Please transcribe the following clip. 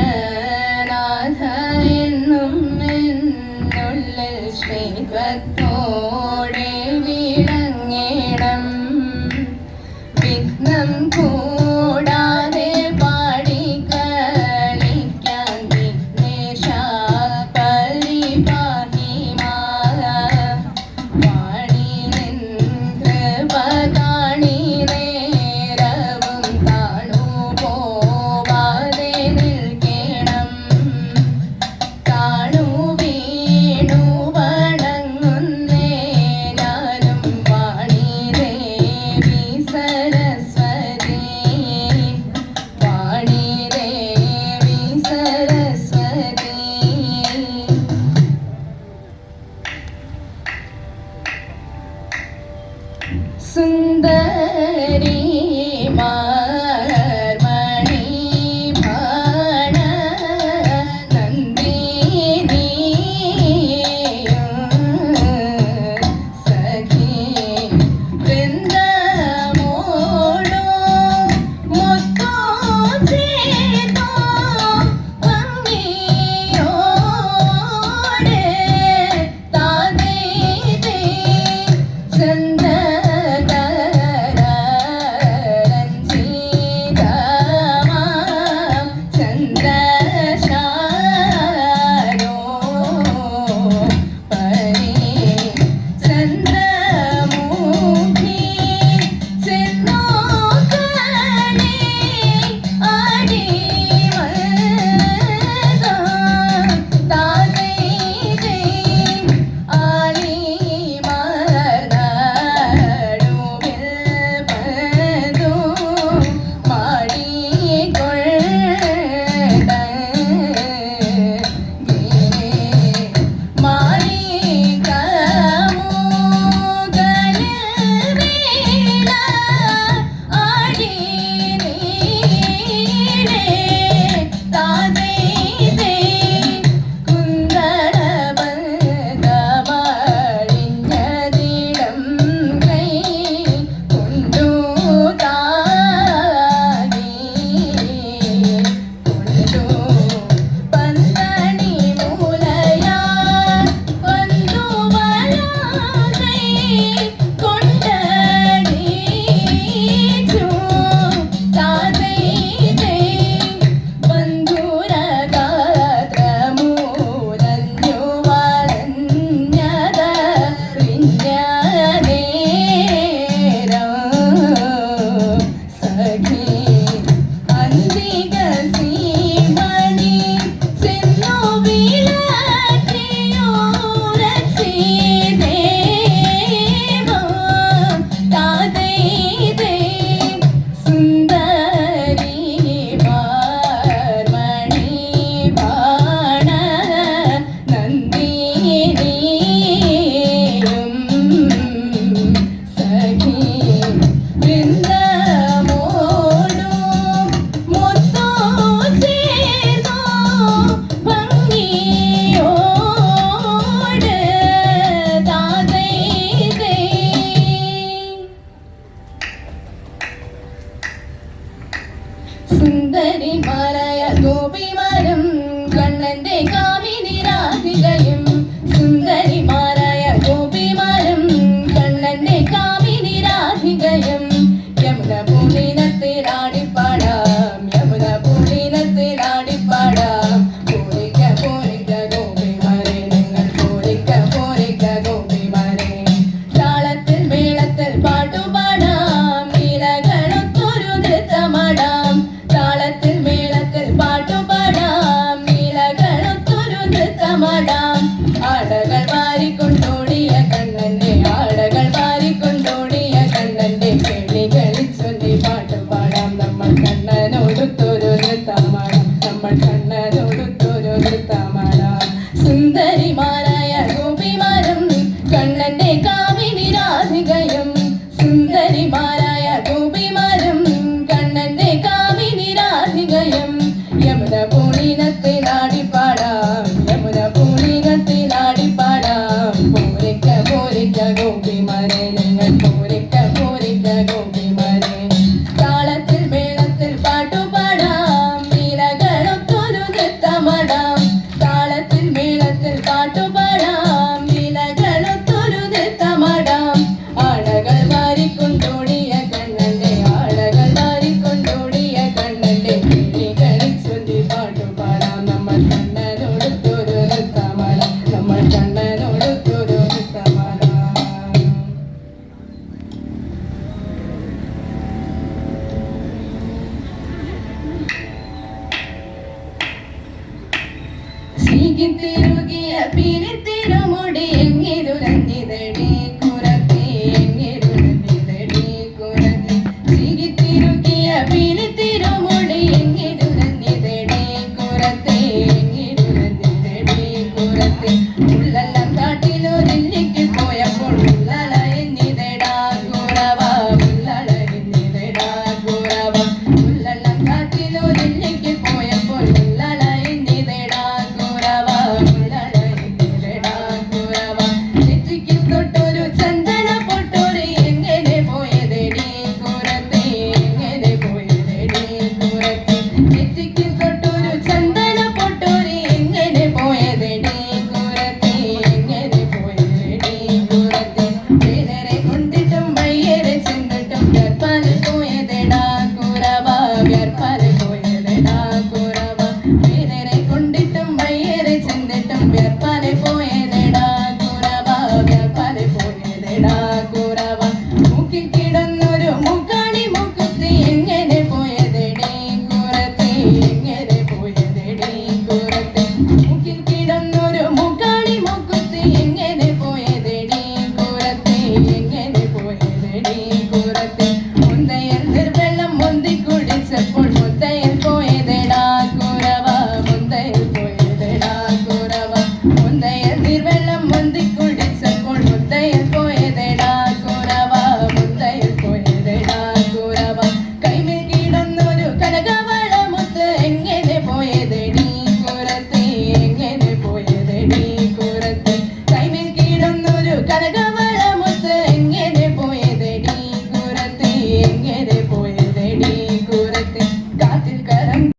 ഗണനാഥ എന്നും എന്നുള്ളിൽ ശ്രീത്വത്തോടെ വിളങ്ങിടം വിഘ്നം കൂടാതെ പാടി കളിക്കാൻ വിഘ്നേശ പരിപാഹി വാണി നിൻ കൃപ കാണി നേരവും താണു പോവാതെ നിൽക്കണം കാണു വീണു വണങ്ങുന്ന പാടാം. ആടകൾ വാരിക്കൊണ്ടോടിയ കണ്ണന്റെ ആടകൾ വാരിക്കൊണ്ടോടിയ കണ്ണന്റെ കിളികളിൽ ചൊല്ലി പാട്ട് പാടാം. നമ്മൾ കണ്ണനോടുത്തൊരു നൃത്തമാടാം. നമ്മൾ കണ്ണനോടുത്തൊരു നൃത്തമാടാം. സുന്ദരിമാരായ ഗോപിമാരും കണ്ണന്റെ കാമിനി രാധികയും സുന്ദരിമാരായ ഗോപിമാരും കണ്ണന്റെ കാമിനി രാധികയും യമുന പൂളിനത്തിലാടിപ്പാടാം. യമുന പൂളിനത്തിലാടിപ്പാടാം. പോരിക്ക പോരിക്ക ഗോപിമാരെ നിങ്ങൾ പോരിക്ക പോരിക്ക ഗോപിമാരെ. താളത്തിൽ മേളത്തിൽ പാട്ടുപാടാം. ലീലകളൊത്തൊരു നൃത്തമാടാം. താളത്തിൽ മേളത്തിൽ പാട്ടുപാടാം. ലീലകളൊത്തൊരു നൃത്തമാടാം. ആടകൾ വാരിക്കൊണ്ടോടിയ കണ്ണന്റെ ആടകൾ വാരിക്കൊണ്ടോടിയ കണ്ണന്റെ കിളികളിൽ ചൊല്ലി പാട്ടുപാടാം. നമ്മൾ കണ്ണനോടുത്തൊരു നൃത്തമാടാം. നമ്മൾ കണ്ണനോടുത്തൊരു നൃത്തമാടാം. ചീകിത്തിരുകിയ പിരിത്തിരുമുടി എങ്ങിരുരഞ്ഞിതടി കുറത്തി എങ്ങിരുരഞ്ഞിതടി കുറത്തി. ചീകിത്തിരുകിയ പിരിത്തിരുമുടി എങ്ങിരുരഞ്ഞിതടി കുറത്തി എങ്ങിരുരഞ്ഞിതടി കുറത്തി. ഉള്ള